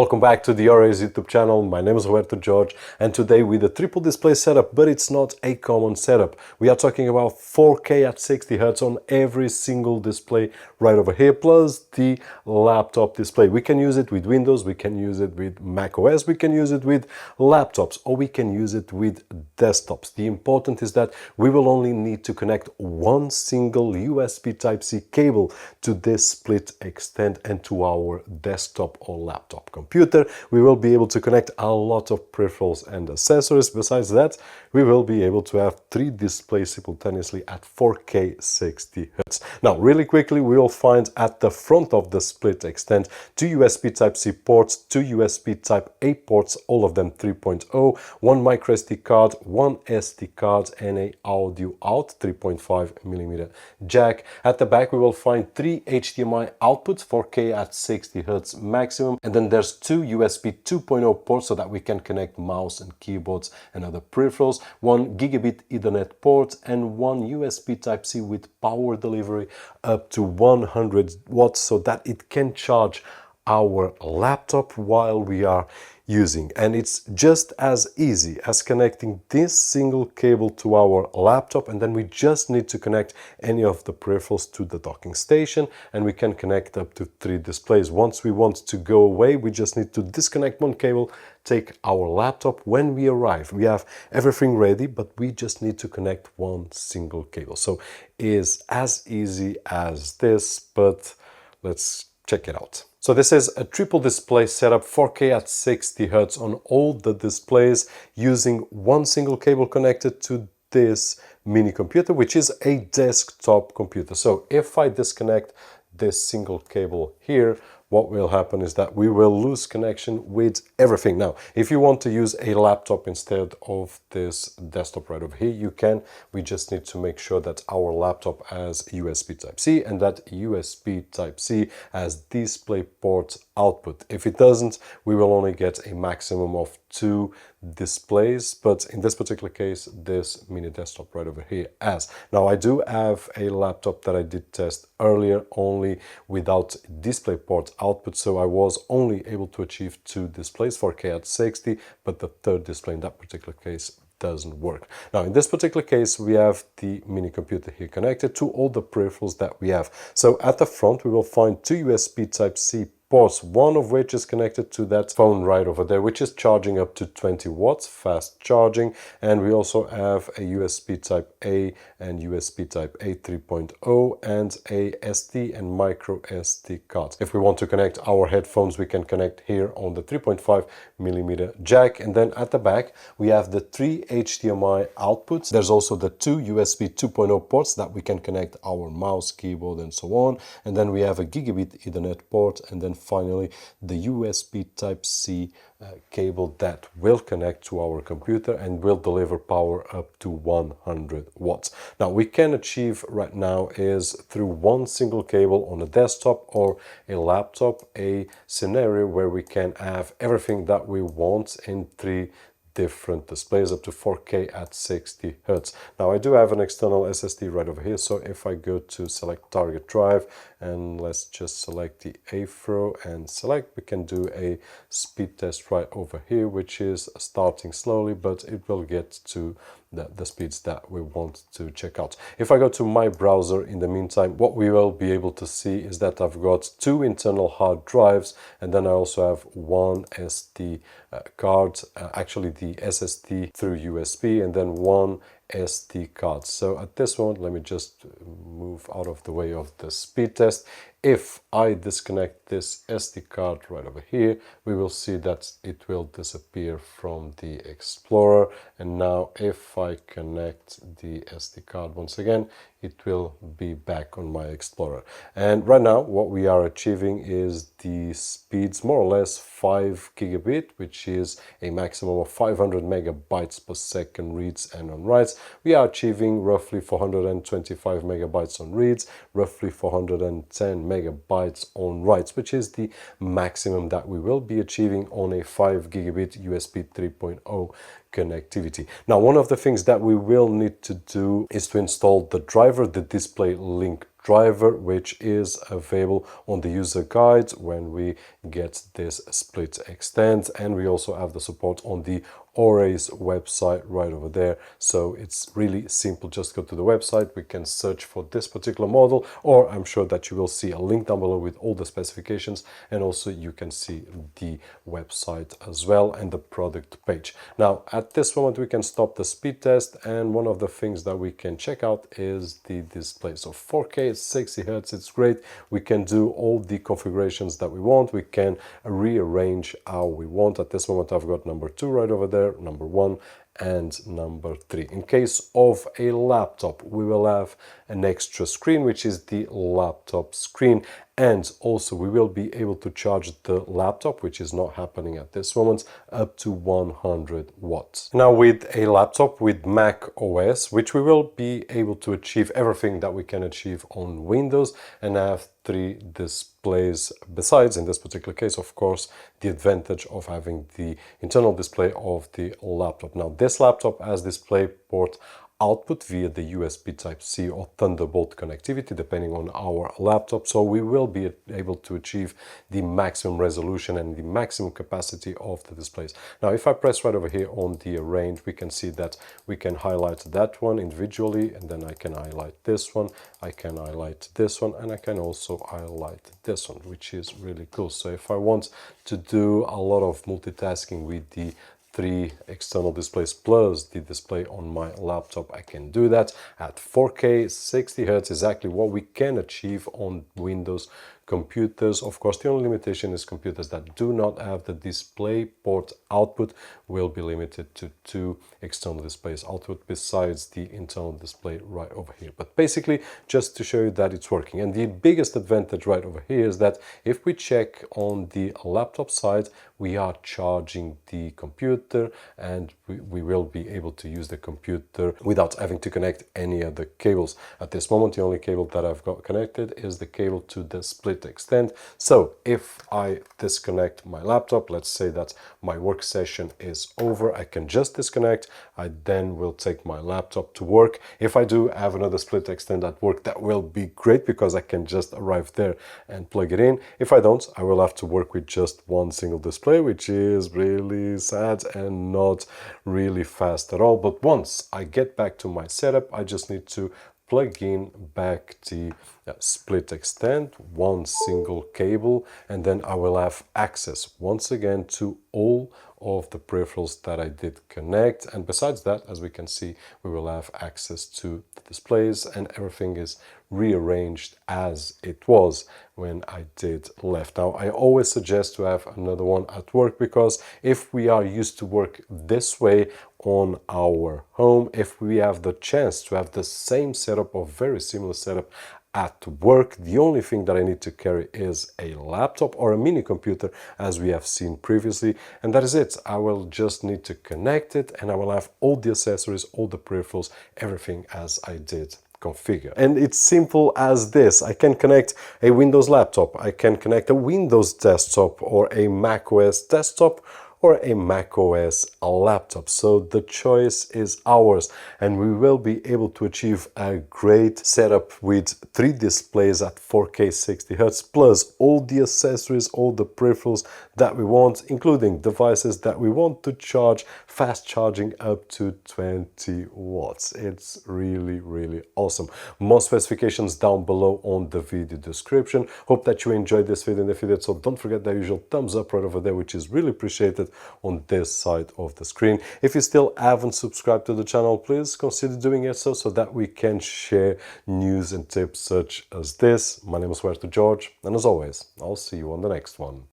Welcome back to the OREI's YouTube channel. My name is Roberto George, and today with a triple display setup, but it's not a common setup. We are talking about 4K at 60 Hz on every single display right over here, plus the laptop display. We can use it with Windows, we can use it with macOS, we can use it with laptops, or we can use it with desktops. The important is that we will only need to connect one single USB Type-C cable to this SplitExtend and to our desktop or laptop computer. We will be able to connect a lot of peripherals and accessories. Besides that, we will be able to have 3 displays simultaneously at 4K 60 Hz. Now, really quickly, we will find at the front of the SplitExtend 2 USB Type-C ports, 2 USB Type-A ports, all of them 3.0, 1 microSD card, 1 SD card, and a audio out 3.5mm jack. At the back, we will find 3 HDMI outputs, 4K at 60 Hz maximum, and then there's 2 USB 2.0 ports so that we can connect mouse and keyboards and other peripherals, 1 gigabit Ethernet port, and 1 USB Type-C with power delivery up to 100 watts so that it can charge our laptop while we are using. And it's just as easy as connecting this single cable to our laptop, and then we just need to connect any of the peripherals to the docking station, and we can connect up to 3 displays. Once we want to go away, we just need to disconnect one cable, take our laptop. When we arrive, we have everything ready, but we just need to connect one single cable. So it is as easy as this, but let's check it out. So this is a triple display setup, 4K at 60 Hz on all the displays, using one single cable connected to this mini computer, which is a desktop computer. So if I disconnect this single cable here, what will happen is that we will lose connection with everything. Now, if you want to use a laptop instead of this desktop right over here, you can. We just need to make sure that our laptop has USB Type-C and that USB Type-C has DisplayPort output. If it doesn't, we will only get a maximum of 2 displays, but in this particular case, this mini desktop right over here has. Now, I do have a laptop that I did test earlier only without DisplayPort output, so I was only able to achieve 2 displays, 4K at 60, but the third display in that particular case doesn't work. Now, in this particular case, we have the mini computer here connected to all the peripherals that we have. So at the front, we will find 2 USB Type-C ports, one of which is connected to that phone right over there, which is charging up to 20 watts, fast charging. And we also have a USB Type-A and USB Type-A 3.0 and a SD and micro SD card. If we want to connect our headphones, we can connect here on the 3.5mm jack. And then at the back, we have the 3 HDMI outputs. There's also the 2 USB 2.0 ports that we can connect our mouse, keyboard, and so on. And then we have a gigabit Ethernet port, and then finally the USB Type-C cable that will connect to our computer and will deliver power up to 100 watts. Now, we can achieve right now is through one single cable on a desktop or a laptop a scenario where we can have everything that we want in 3 different displays up to 4K at 60 Hz. Now, I do have an external SSD right over here, so if I go to select target drive and let's just select the AFRO and select, we can do a speed test right over here, which is starting slowly, but it will get to the speeds that we want to check out. If I go to my browser in the meantime, what we will be able to see is that I've got 2 internal hard drives, and then I also have 1 SD card, actually the SSD through USB, and then 1 SD card. So at this moment, let me just move out of the way of the speed test. If I disconnect this SD card right over here, we will see that it will disappear from the Explorer. And now if I connect the SD card once again, it will be back on my Explorer. And right now what we are achieving is the speeds more or less 5 gigabit, which is a maximum of 500 megabytes per second reads and on writes. We are achieving roughly 425 megabytes on reads, roughly 410 megabytes on writes, which is the maximum that we will be achieving on a 5 gigabit USB 3.0 connectivity. Now, one of the things that we will need to do is to install the driver, the DisplayLink driver, which is available on the user guide when we get this SplitExtend, and we also have the support on the OREI's website right over there. So it's really simple. Just go to the website, we can search for this particular model, or I'm sure that you will see a link down below with all the specifications, and also you can see the website as well and the product page. Now at this moment we can stop the speed test, and one of the things that we can check out is the display. So 4K, 60 Hz, it's great. We can do all the configurations that we want. We can rearrange how we want. At this moment I've got number 2 right over there, number 1 and number 3. In case of a laptop, we will have an extra screen, which is the laptop screen, and also we will be able to charge the laptop, which is not happening at this moment, up to 100 watts. Now with a laptop with Mac OS, which we will be able to achieve everything that we can achieve on Windows and have 3 displays, besides in this particular case of course the advantage of having the internal display of the laptop. Now this laptop has DisplayPort output via the USB Type-C or Thunderbolt connectivity, depending on our laptop. So we will be able to achieve the maximum resolution and the maximum capacity of the displays. Now, if I press right over here on the arrange, we can see that we can highlight that one individually, and then I can highlight this one, I can highlight this one, and I can also highlight this one, which is really cool. So if I want to do a lot of multitasking with the 3 external displays plus the display on my laptop, I can do that at 4K 60 Hz, exactly what we can achieve on Windows computers. Of course, the only limitation is computers that do not have the DisplayPort output will be limited to 2 external displays output besides the internal display right over here. But basically, just to show you that it's working. And the biggest advantage right over here is that if we check on the laptop side, we are charging the computer, and we will be able to use the computer without having to connect any other cables. At this moment, the only cable that I've got connected is the cable to the SplitExtend. So if I disconnect my laptop, let's say that my work session is over, I can just disconnect. I then will take my laptop to work. If I do have another SplitExtend at work, that will be great because I can just arrive there and plug it in. If I don't, I will have to work with just one single display, which is really sad and not really fast at all. But once I get back to my setup, I just need to plug in back the SplitExtend, one single cable, and then I will have access once again to all of the peripherals that I did connect. And besides that, as we can see, we will have access to the displays, and everything is rearranged as it was when I did left. Now, I always suggest to have another one at work, because if we are used to work this way on our home, if we have the chance to have the same setup or very similar setup at work, the only thing that I need to carry is a laptop or a mini computer, as we have seen previously, and that is it. I will just need to connect it, and I will have all the accessories, all the peripherals, everything as I did configure. And it's simple as this. I can connect a Windows laptop, I can connect a Windows desktop or a macOS desktop or a macOS laptop. So the choice is ours, and we will be able to achieve a great setup with 3 displays at 4K 60 Hz plus all the accessories, all the peripherals that we want, including devices that we want to charge, fast charging up to 20 watts. It's really, really awesome. More specifications down below on the video description. Hope that you enjoyed this video, and if you did so, don't forget the usual thumbs up right over there, which is really appreciated on this side of the screen. If you still haven't subscribed to the channel, please consider doing it so that we can share news and tips such as this. My name is George, and as always, I'll see you on the next one.